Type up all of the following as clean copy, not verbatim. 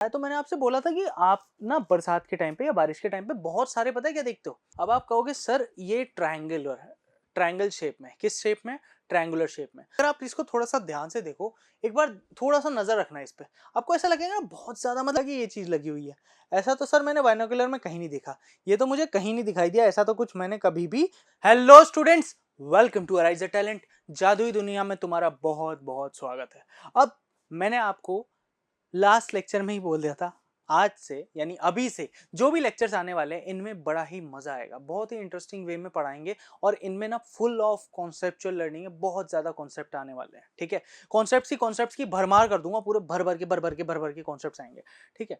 तो मैंने आपसे बोला था कि आप ना बरसात के टाइम पे या बारिश के टाइम पे बहुत सारे पता है क्या देखते हो। अब आप कहोगे सर ये ट्रायंगुलर है, ट्रायंगल शेप में, किस शेप में, ट्रायंगुलर शेप में। अगर आप इसको थोड़ा सा ध्यान से देखो, एक बार थोड़ा सा नजर रखना इस पे, आपको ऐसा लगेगा ना बहुत ज्यादा मतलब कि ये चीज लगी हुई है। ऐसा तो सर मैंने बाइनोकुलर में कहीं नहीं देखा, ये तो मुझे कहीं नहीं दिखाई दिया, ऐसा तो कुछ मैंने कभी भी। Hello students, welcome to arise the talent. जादुई दुनिया में तुम्हारा बहुत बहुत स्वागत है। अब मैंने आपको लास्ट लेक्चर में ही बोल दिया था, आज से यानी अभी से जो भी लेक्चर्स आने वाले हैं इनमें बड़ा ही मजा आएगा, बहुत ही इंटरेस्टिंग वे में पढ़ाएंगे और इनमें ना फुल ऑफ कॉन्सेप्चुअल लर्निंग है, बहुत ज्यादा कॉन्सेप्ट आने वाले हैं। ठीक है, कॉन्सेप्ट्स की भरमार कर दूंगा, पूरे भर भर के कॉन्सेप्ट्स आएंगे। ठीक है,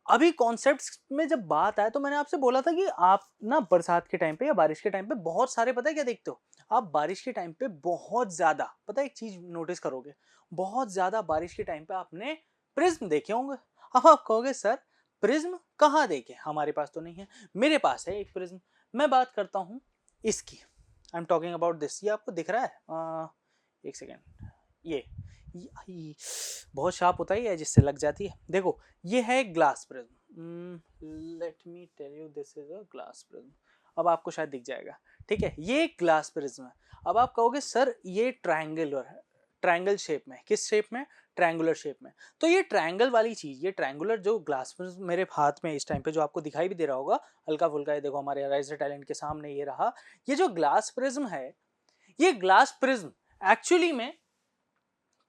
अभी कॉन्सेप्ट्स में जब बात आए तो मैंने आपसे बोला था कि आप ना बरसात के टाइम पे या बारिश के टाइम पे बहुत सारे पता है क्या देखते हो। आप बारिश के टाइम पे बहुत ज्यादा पता है एक चीज नोटिस करोगे, बहुत ज्यादा बारिश के टाइम पे आपने प्रिज्म देखे होंगे। अब आप कहोगे सर प्रिज्म कहाँ देखे, हमारे पास तो नहीं है। मेरे पास है एक प्रिज्म, मैं बात करता हूँ इसकी। I am talking about this. ये आपको दिख रहा है? एक सेकेंड, ये बहुत शार्प होता ही है जिससे लग जाती है। देखो ये है glass prism, let me tell you this is a glass prism. अब आपको शायद दिख जाएगा। ठीक है, ये ग्लास प्रिज्म है। अब आप कहोगे सर ये ट्रायंगुलर है, ट्रायंगल शेप में, किस शेप में, ट्रायंगुलर शेप में। तो ये ट्रायंगल वाली चीज, ये ट्रायंगुलर जो ग्लास प्रिज्म मेरे हाथ में इस टाइम पे जो आपको दिखाई भी दे रहा होगा हल्का फुल्का, ये देखो हमारे अराइज द टैलेंट के सामने ये रहा। ये जो ग्लास प्रिज्म है, ये ग्लास प्रिज्म एक्चुअली में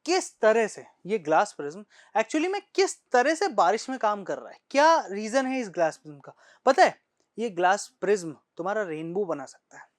किस तरह से, ये ग्लास प्रिज्म एक्चुअली में किस तरह से बारिश में काम कर रहा है, क्या रीजन है इस ग्लास प्रिज्म का, पता है? ये ग्लास प्रिज्म तुम्हारा रेनबो बना सकता है।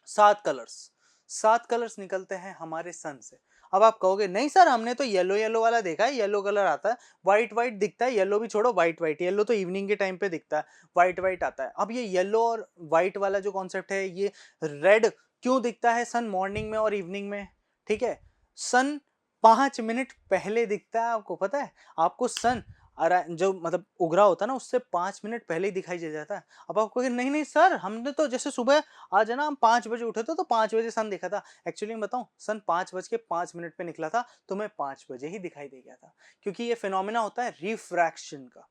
7 कलर्स, 7 कलर्स निकलते हैं हमारे सन से। अब आप कहोगे नहीं सर हमने तो येलो येलो वाला देखा है, येलो कलर आता है, व्हाइट व्हाइट दिखता है। येलो भी छोड़ो, व्हाइट व्हाइट, येलो तो इवनिंग के टाइम पे दिखता है, व्हाइट व्हाइट आता है। अब ये येलो और व्हाइट वाला जो कॉन्सेप्ट है, ये रेड क्यों दिखता है सन मॉर्निंग में और इवनिंग में? ठीक है, सन 5 मिनट पहले दिखता है, आपको पता है? आपको सन जो मतलब उगरा होता है ना, उससे 5 मिनट पहले ही दिखाई दे जाता है। अब आप कहोगे नहीं नहीं सर हमने तो जैसे सुबह आज है ना हम 5 बजे उठे थे तो 5 बजे सन देखा था। एक्चुअली मैं बताऊं, सन 5:05 पे निकला था, तुम्हें 5 बजे ही दिखाई दे गया था, क्योंकि ये फिनोमिना होता है रिफ्रैक्शन का।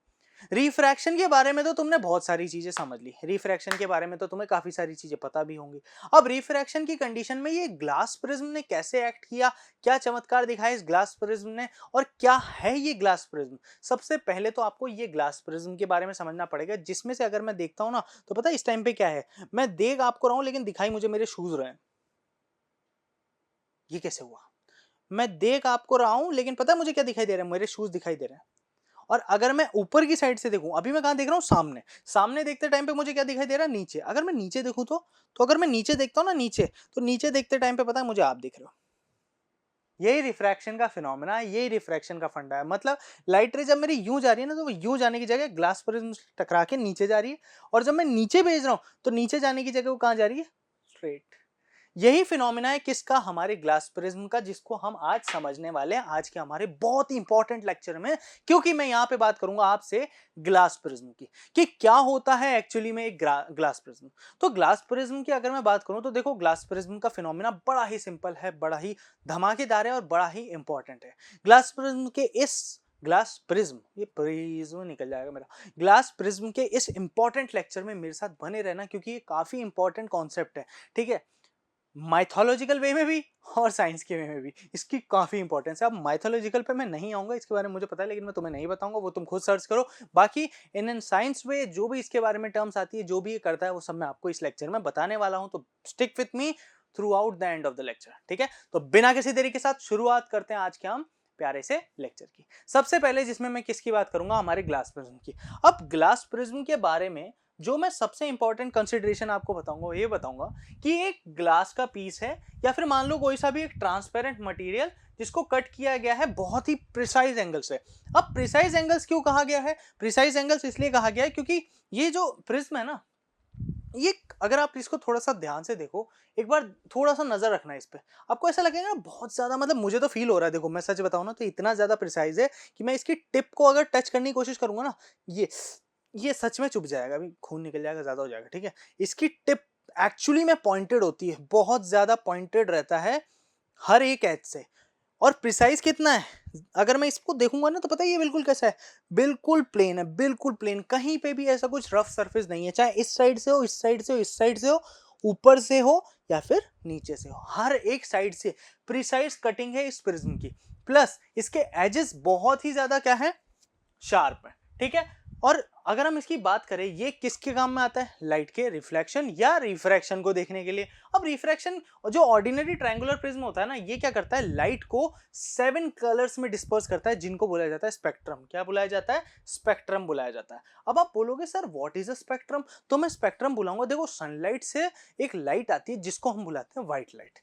रिफ्रैक्शन के बारे में तो तुमने बहुत सारी चीजें समझ ली, रिफ्रैक्शन के बारे में तो तुम्हें काफी सारी चीजें पता भी होंगी। अब रिफ्रैक्शन की कंडीशन में ये ग्लास प्रिज्म ने कैसे एक्ट किया, क्या चमत्कार दिखाया इस ग्लास प्रिज्म ने, और क्या है ये ग्लास प्रिज्म। सबसे पहले तो आपको ये ग्लास प्रिज्म के बारे में समझना पड़ेगा, जिसमें से अगर मैं देखता हूं ना तो पता है इस टाइम पे क्या है, मैं देख आपको रहा हूं लेकिन दिखाई मुझे मेरे शूज रहे हैं। ये कैसे हुआ? मैं देख आपको रहा हूं लेकिन पता है मुझे क्या दिखाई दे रहा है, मेरे शूज दिखाई दे रहे हैं। और अगर मैं ऊपर की साइड से देखूं, अभी मैं कहां देख रहा हूं, सामने। सामने देखते टाइम पे मुझे क्या दिखाई दे रहा है, नीचे। अगर मैं नीचे देखूं तो अगर मैं नीचे देखता हूं ना, नीचे, तो नीचे देखते टाइम पे पता है मुझे आप दिख रहे हो। यही रिफ्रैक्शन का फिनोमेना है, यही रिफ्रैक्शन का फंडा है। मतलब लाइट रे जब मेरी यूं जा रही है ना, तो वो यूं जाने की जगह ग्लास प्रिज्म टकरा के नीचे जा रही है, और जब मैं नीचे भेज रहा हूं तो नीचे जाने की जगह वो कहां जा रही है, स्ट्रेट। यही फिनोमिना है किसका, हमारे ग्लास प्रिज्म का, जिसको हम आज समझने वाले हैं आज के हमारे बहुत ही इंपॉर्टेंट लेक्चर में। क्योंकि मैं यहां पे बात करूंगा आपसे ग्लास प्रिज्म की, कि क्या होता है एक्चुअली में एक ग्लास प्रिज्म। तो ग्लास प्रिज्म की अगर मैं बात करूं तो देखो, ग्लास प्रिज्म का फिनोमिना बड़ा ही सिंपल है, बड़ा ही धमाकेदार है और बड़ा ही इंपॉर्टेंट है। ग्लास प्रिज्म के इस ग्लास प्रिज्म, ये प्रिज्म निकल जाएगा मेरा, ग्लास प्रिज्म के इस इंपॉर्टेंट लेक्चर में मेरे साथ बने रहना, क्योंकि ये काफी इंपॉर्टेंट कॉन्सेप्ट है। ठीक है, माइथोलॉजिकल वे में भी और साइंस के वे में भी इसकी काफी इंपॉर्टेंस है। अब माइथोलॉजिकल पे मैं नहीं आऊंगा, इसके बारे में मुझे पता है लेकिन मैं तुम्हें नहीं बताऊंगा, वो तुम खुद सर्च करो। बाकी इन साइंस वे जो भी इसके बारे में टर्म्स आती है, जो भी ये करता है, वो सब मैं आपको इस लेक्चर में बताने वाला हूं। तो stick with me through out the end of the lecture. ठीक है, तो बिना किसी देरी के साथ शुरुआत करते हैं आज के हम प्यारे से लेक्चर की। सबसे पहले जिसमें मैं किसकी बात करूंगा, हमारे ग्लास प्रिज्म की। अब ग्लास प्रिज्म के बारे में जो मैं सबसे इंपॉर्टेंट कंसिडरेशन आपको बताऊंगा, वो ये बताऊंगा कि एक ग्लास का पीस है, या फिर मान लो कोई सा भी एक ट्रांसपेरेंट मटेरियल जिसको कट किया गया है बहुत ही प्रिसाइज एंगल से। अब प्रिसाइज एंगल्स क्यों कहा गया है? प्रिसाइज एंगल्स इसलिए कहा गया है क्योंकि ये जो प्रिज्म है ना, ये अगर आप इसको थोड़ा सा ध्यान से देखो, एक बार थोड़ा सा नजर रखना इस पे, आपको ऐसा लगेगा ना बहुत ज्यादा, मतलब मुझे तो फील हो रहा है। देखो मैं सच बताऊं ना तो इतना ज्यादा प्रिसाइज है कि मैं इसकी टिप को अगर टच करने की कोशिश करूंगा ना, ये सच में चुभ जाएगा, अभी खून निकल जाएगा, ज्यादा हो जाएगा। ठीक है, इसकी टिप एक्चुअली में पॉइंटेड होती है, बहुत ज्यादा पॉइंटेड रहता है हर एक एज से। और प्रिसाइज कितना है, अगर मैं इसको देखूंगा ना तो पता है ये बिल्कुल कैसा है, बिल्कुल प्लेन है, बिल्कुल प्लेन, कहीं पे भी ऐसा कुछ रफ सरफेस नहीं है, चाहे इस साइड से हो, इस साइड से हो, इस साइड से हो, ऊपर से हो या फिर नीचे से हो, हर एक साइड से प्रिसाइज कटिंग है इस प्रिज्म की। प्लस इसके एजेस बहुत ही ज्यादा क्या है, शार्प है, ठीक है। और अगर हम इसकी बात करें, ये किसके काम में आता है, लाइट के रिफ्लेक्शन या रिफ्रैक्शन को देखने के लिए। अब रिफ्रैक्शन, जो ऑर्डिनरी ट्रायंगुलर प्रिज्म होता है ना, ये क्या करता है, लाइट को 7 कलर्स में डिस्पर्स करता है, जिनको बुलाया जाता है स्पेक्ट्रम। क्या बुलाया जाता है, स्पेक्ट्रम बुलाया जाता है। अब आप बोलोगे sir what is a spectrum, तो मैं स्पेक्ट्रम बुलाऊंगा, देखो सनलाइट से एक लाइट आती है जिसको हम बुलाते हैं व्हाइट लाइट।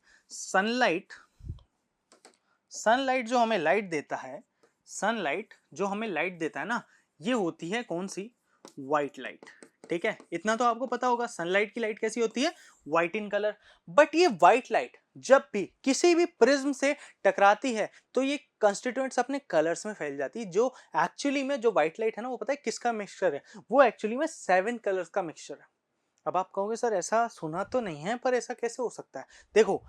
सनलाइट जो हमें लाइट देता है, सनलाइट जो हमें लाइट देता है ना, ये होती है कौन सी, व्हाइट लाइट, ठीक है। इतना तो आपको पता होगा, सनलाइट की लाइट कैसी होती है, व्हाइट इन कलर। बट ये व्हाइट लाइट जब भी किसी भी प्रिज्म से टकराती है तो ये कंस्टिट्यूएंट्स अपने कलर्स में फैल जाती है। जो एक्चुअली में जो व्हाइट लाइट है ना, वो पता है किसका मिक्सचर है, वो एक्चुअली में 7 कलर्स का मिक्सचर है। अब आप कहोगे सर ऐसा सुना तो नहीं है, पर ऐसा कैसे हो सकता है। देखो,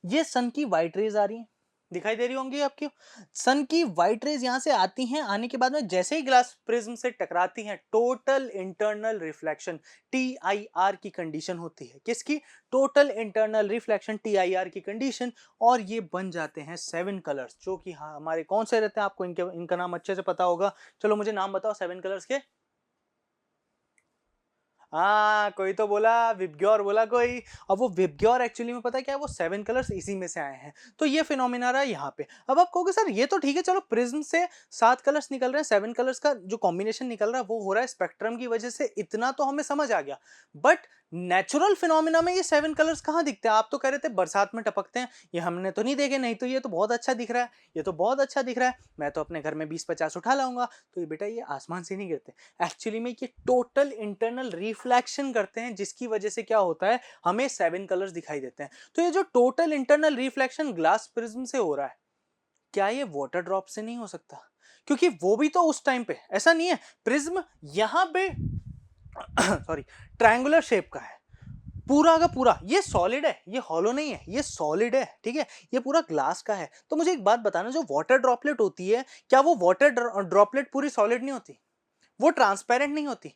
ये सन की व्हाइट रेज आ रही है, दिखाई दे रही होंगी आपकी, सन की व्हाइट रेज यहां से आती हैं, आने के बाद में जैसे ही ग्लास प्रिज्म से टकराती हैं, टोटल इंटरनल रिफ्लेक्शन TIR की कंडीशन होती है। किसकी, टोटल इंटरनल रिफ्लेक्शन TIR की कंडीशन। और ये बन जाते हैं 7 कलर्स, जो कि हाँ हमारे कौन से रहते हैं, आपको इनका नाम अच्छे से पता होगा। चलो मुझे नाम बताओ 7 कलर्स के। हाँ, कोई तो बोला विबग्योर, बोला कोई। अब वो विबग्योर एक्चुअली में पता है क्या है, वो 7 कलर्स इसी में से आए हैं। तो ये फिनोमिना रहा यहाँ पे। अब आप कहोगे सर ये तो ठीक है, चलो प्रिज्म से 7 कलर्स निकल रहे हैं, 7 कलर्स का जो कॉम्बिनेशन निकल रहा है वो हो रहा है स्पेक्ट्रम की वजह से, इतना तो हमें समझ आ गया। बट नेचुरल फिनोमिना में ये 7 कलर्स कहाँ दिखते हैं। आप तो कह रहे थे बरसात में टपकते हैं, ये हमने तो नहीं देखे। नहीं तो ये तो बहुत अच्छा दिख रहा है, ये तो बहुत अच्छा दिख रहा है, मैं तो अपने घर में 20-50 उठा लाऊंगा। तो ये बेटा ये आसमान से नहीं गिरते, एक्चुअली में ये टोटल इंटरनल रिफ्लेक्शन करते हैं, जिसकी वजह से क्या होता है, हमें 7 कलर्स दिखाई देते हैं। तो ये जो total internal reflection glass prism से हो रहा है, क्या ये वाटर ड्रॉप से नहीं हो सकता, क्योंकि वो भी तो उस टाइम पे ऐसा नहीं है, प्रिज्म यहां पे सॉरी ट्रायंगुलर शेप का है, पूरा का पूरा, ये सॉलिड है, ये हॉलो नहीं है, ये सॉलिड है, ठीक है, ये पूरा ग्लास का है। तो मुझे एक बात बताना, जो वाटर ड्रॉपलेट होती है, क्या वो वाटर ड्रॉपलेट पूरी सॉलिड नहीं होती, वो ट्रांसपेरेंट नहीं होती।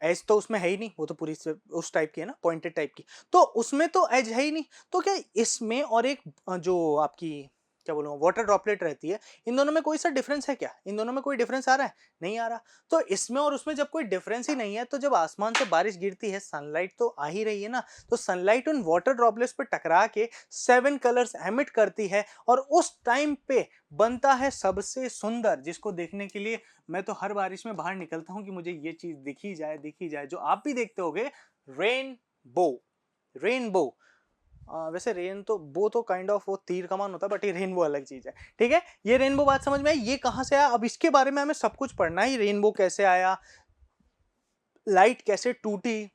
एज तो उसमें है ही नहीं, वो तो पूरी उस टाइप की है ना, पॉइंटेड टाइप की, तो उसमें तो एज है ही नहीं। तो क्या इसमें और एक जो आपकी क्या बोलूँ वाटर ड्रॉपलेट रहती है, इन दोनों में कोई सा डिफरेंस है क्या, इन दोनों में कोई डिफरेंस आ रहा है, नहीं आ रहा। तो इसमें और उसमें जब कोई डिफरेंस ही नहीं है, तो जब आसमान से बारिश गिरती है, सनलाइट तो आ ही रही है ना, तो सनलाइट उन वाटर ड्रॉपलेट्स पे टकरा के 7 कलर्स एमिट करती है, और उस टाइम पे बनता है सबसे सुंदर, जिसको देखने के लिए मैं तो हर बारिश में बाहर निकलता हूँ कि मुझे ये चीज दिखी जाए, जो आप भी देखते होगे, रेनबो। वैसे रेन तो वो तो काइंड ऑफ वो तीर कमान होता है, बट ये रेनबो अलग चीज है, ठीक है। ये रेनबो बात समझ में आई, ये कहां से आया, अब इसके बारे में हमें सब कुछ पढ़ना है, रेनबो कैसे आया, लाइट कैसे टूटी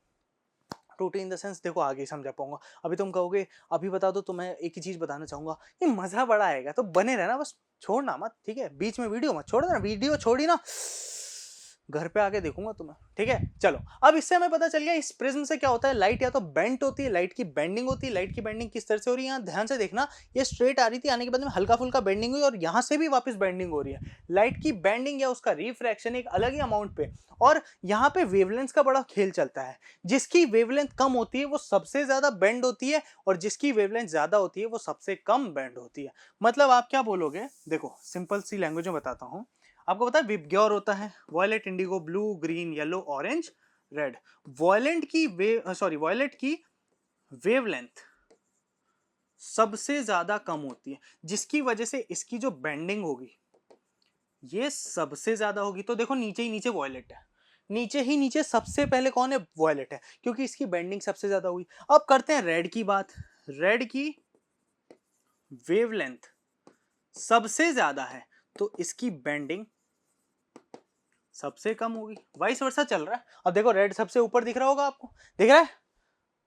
इन द सेंस, देखो आगे समझा पाऊंगा। अभी तुम कहोगे अभी बता दो, तो मैं एक ही चीज बताना चाहूंगा, ये मजा बड़ा आएगा, तो बने रहना, बस छोड़ना मत, ठीक है, बीच में वीडियो मत छोड़ देना, वीडियो छोड़ी ना घर पे आके देखूंगा तुम्हें, ठीक है। चलो, अब इससे हमें पता चल गया इस प्रिज्म से क्या होता है, लाइट या तो बेंट होती है, लाइट की बेंडिंग होती है। लाइट की बेंडिंग किस तरह से हो रही है, यहाँ ध्यान से देखना, ये स्ट्रेट आ रही थी, आने के बाद में हल्का फुल्का बेंडिंग हुई, और यहाँ से भी वापस बेंडिंग हो रही है। लाइट की बेंडिंग या उसका रिफ्रैक्शन एक अलग ही अमाउंट पे, और यहाँ पे वेवलेंथ का बड़ा खेल चलता है। जिसकी वेवलेंथ कम होती है वो सबसे ज्यादा बेंड होती है, और जिसकी वेवलेंथ ज्यादा होती है वो सबसे कम बेंड होती है। मतलब आप क्या बोलोगे, देखो सिंपल सी लैंग्वेज में बताता हूँ। आपको पता है विबग्योर होता है, violet, indigo, blue, green, yellow, orange, red. Violet की वेवलेंथ सबसे ज्यादा कम होती है, जिसकी वजह से इसकी जो बेंडिंग होगी ये सबसे ज्यादा होगी। तो देखो नीचे ही नीचे वॉयलेट है, नीचे ही नीचे सबसे पहले कौन है, वॉयलेट है, क्योंकि इसकी बेंडिंग सबसे ज्यादा हुई। अब करते हैं रेड की बात। रेड की वेवलेंथ सबसे ज्यादा है, तो इसकी बेंडिंग सबसे कम होगी, वाइस वर्सा चल रहा है। अब देखो रेड सबसे ऊपर दिख रहा होगा आपको, दिख रहा है,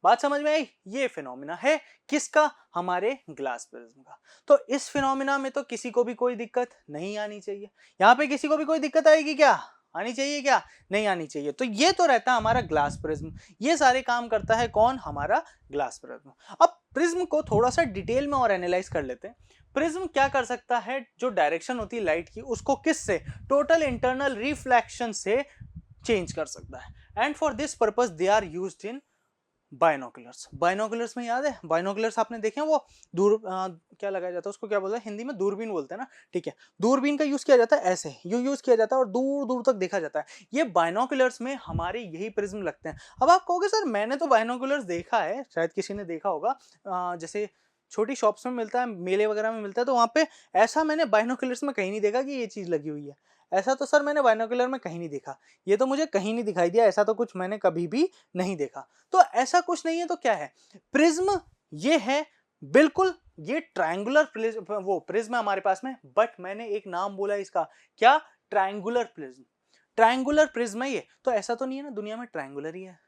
बात समझ में आई। ये फिनोमिना है किसका, हमारे ग्लास प्रिज्म का। तो इस फिनोमिना में तो किसी को भी कोई दिक्कत नहीं आनी चाहिए। यहाँ पे किसी को भी कोई दिक्कत आएगी क्या, आनी चाहिए क्या? नहीं आनी चाहिए। तो ये तो रहता है हमारा ग्लास प्रिज्म। ये सारे काम करता है कौन? हमारा ग्लास प्रिज्म। अब प्रिज्म को थोड़ा सा डिटेल में और एनालाइज कर लेते हैं। प्रिज्म क्या कर सकता है? जो डायरेक्शन होती है लाइट की, उसको किससे? टोटल इंटरनल रिफ्लेक्शन से चेंज कर सकता है। And for this purpose they are used in binoculars. Binoculars में याद है, बाइनोकुलर्स आपने देखे हैं, वो क्या लगाया जाता है उसको, क्या बोलते हैं हिंदी में? दूरबीन बोलते हैं ना, ठीक है। दूरबीन का यूज किया जाता है ऐसे, यूज किया जाता है और दूर दूर तक देखा जाता है। ये बाइनोकुलर्स में हमारे यही प्रिज्म लगते हैं। अब आप कहोगे सर मैंने तो बाइनोकुलर्स देखा है, शायद किसी ने देखा होगा, जैसे छोटी शॉप्स में मिलता है, मेले वगैरह में मिलता है, तो वहां पे ऐसा मैंने बाइनोकुलर्स में कहीं नहीं देखा कि ये चीज लगी हुई है। ऐसा तो सर मैंने बाइनोकुलर में कहीं नहीं देखा, ये तो मुझे कहीं नहीं दिखाई दिया, ऐसा तो कुछ मैंने कभी भी नहीं देखा। तो ऐसा कुछ नहीं है, तो क्या है प्रिज्म? ये है बिल्कुल, ये ट्रायंगुलर वो प्रिज्म है हमारे पास में, बट मैंने एक नाम बोला इसका, क्या? Triangular prism. ट्रायंगुलर प्रिज्म है ये, तो ऐसा तो नहीं है ना दुनिया में ट्रायंगुलर ही है,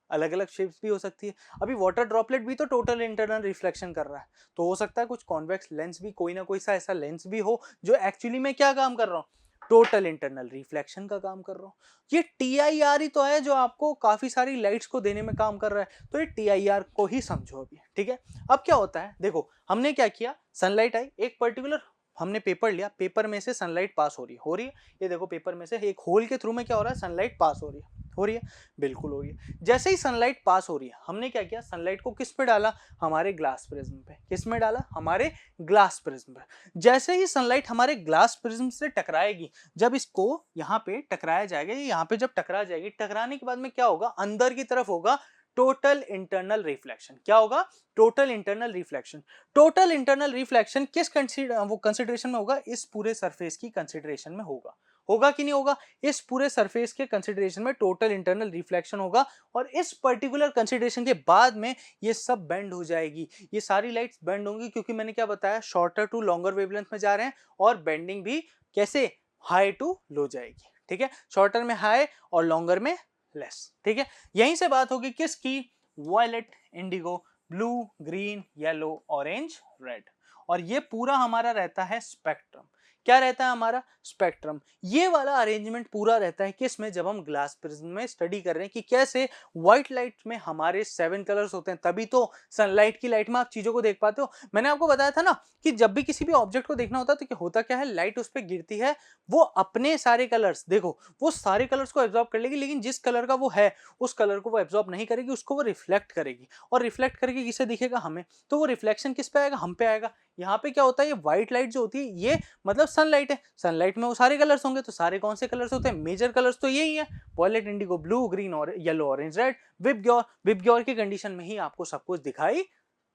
अलग अलग शेप्स भी हो सकती है। अभी वाटर ड्रॉपलेट भी तो टोटल इंटरनल रिफ्लेक्शन कर रहा है, तो हो सकता है कुछ कॉन्वेक्स लेंस भी, कोई ना कोई सा ऐसा लेंस भी हो जो एक्चुअली में क्या काम कर रहा हूं? टोटल इंटरनल रिफ्लेक्शन का काम कर रहा हूं। ये TIR ही तो है जो आपको काफी सारी लाइट्स को देने में काम कर रहा है, तो ये TIR को ही समझो अभी, ठीक है। अब क्या होता है, देखो हमने क्या किया, सनलाइट आई, एक पर्टिकुलर हमने पेपर लिया, पेपर में से सनलाइट पास हो रही है, ये देखो पेपर में से एक होल के थ्रू में क्या हो रहा है, सनलाइट पास हो रही है, बिल्कुल हो रही है। जैसे ही सनलाइट पास हो रही है, हमने क्या किया, सनलाइट को किस पे डाला? हमारे ग्लास प्रिज्म पे। किस में डाला? हमारे ग्लास प्रिज्म पे। जैसे ही सनलाइट हमारे ग्लास प्रिज्म से टकराएगी, जब इसको यहाँ पे टकराया जाएगा, यहाँ पे जब टकरा जाएगी, टकराने के बाद में क्या होगा, अंदर की तरफ होगा टोटल इंटरनल रिफ्लेक्शन। क्या होगा? Total internal reflection. Total internal reflection किस कंसिडरेशन में होगा? इस पूरे सरफेस की कंसिडरेशन में होगा। होगा कि नहीं होगा? इस पूरे सरफेस के कंसिडरेशन में टोटल इंटरनल रिफ्लेक्शन होगा, और इस पर्टिकुलर कंसिडरेशन के बाद में ये सब बेंड हो जाएगी, ये सारी लाइट्स बेंड होंगी, क्योंकि मैंने क्या बताया, शॉर्टर टू लॉन्गर वेवलेंथ में जा रहे हैं, और बेंडिंग भी कैसे? हाई टू लो जाएगी, ठीक है। शॉर्टर में हाई और लॉन्गर में लेस, ठीक है। यहीं से बात होगी किसकी? Violet, indigo, blue, green, yellow, orange, red. और ये पूरा हमारा रहता है स्पेक्ट्रम। क्या रहता है हमारा? स्पेक्ट्रम। ये वाला अरेंजमेंट पूरा रहता है किसमें? जब हम ग्लास प्रिज्म में स्टडी कर रहे हैं कि कैसे व्हाइट लाइट में हमारे 7 कलर्स होते हैं, तभी तो सनलाइट की लाइट में आप चीजों को देख पाते हो। मैंने आपको बताया था ना कि जब भी किसी भी ऑब्जेक्ट को देखना होता है, तो क्या होता क्या है, लाइट उस पर गिरती है, वो अपने सारे कलर्स, देखो वो सारे कलर्स को एब्जॉर्ब कर लेगी, लेकिन जिस कलर का वो है उस कलर को वो एब्जॉर्ब नहीं करेगी, उसको वो रिफ्लेक्ट करेगी, और रिफ्लेक्ट करके किसे दिखेगा? हमें। तो वो रिफ्लेक्शन किस पे आएगा? हम पे आएगा। यहाँ पे क्या होता है, ये व्हाइट लाइट जो होती है, ये मतलब सनलाइट है, सनलाइट में वो सारे कलर्स होंगे, तो सारे कौन से कलर्स होते हैं? मेजर कलर्स तो यही है, वॉयलेट, इंडिगो, ब्लू, ग्रीन और येलो, ऑरेंज, रेड। विबग्योर की कंडीशन में ही आपको सब कुछ दिखाई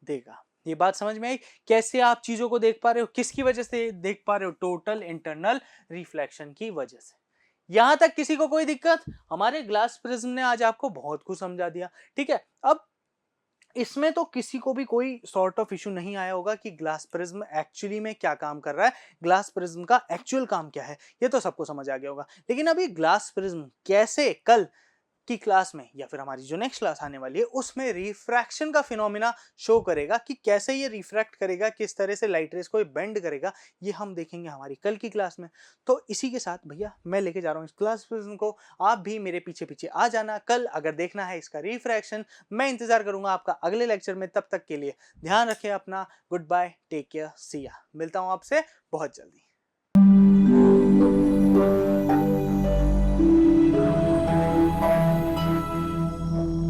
देगा। ये बात समझ में आई? कैसे आप चीजों को देख पा रहे हो, किसकी वजह से देख पा रहे हो? टोटल इंटरनल रिफ्लेक्शन की वजह से। यहां तक किसी को कोई दिक्कत? हमारे ग्लास प्रिज्म ने आज आपको बहुत कुछ समझा दिया, ठीक है। अब इसमें तो किसी को भी कोई सॉर्ट ऑफ इशू नहीं आया होगा कि ग्लास प्रिज्म एक्चुअली में क्या काम कर रहा है, ग्लास प्रिज्म का एक्चुअल काम क्या है, ये तो सबको समझ आ गया होगा। लेकिन अभी ग्लास प्रिज्म कैसे कल की क्लास में, या फिर हमारी जो नेक्स्ट क्लास आने वाली है, उसमें रिफ्रैक्शन का फिनोमिना शो करेगा कि कैसे ये रिफ्रैक्ट करेगा, किस तरह से लाइट रेस को बेंड करेगा, ये हम देखेंगे हमारी कल की क्लास में। तो इसी के साथ भैया मैं लेके जा रहा हूँ इस क्लास प्रिज्म को, आप भी मेरे पीछे पीछे आ जाना कल, अगर देखना है इसका रिफ्रैक्शन। मैं इंतजार करूंगा आपका अगले लेक्चर में, तब तक के लिए ध्यान रखें अपना। गुड बाय, टेक केयर, सी या। मिलता हूं आपसे बहुत जल्दी।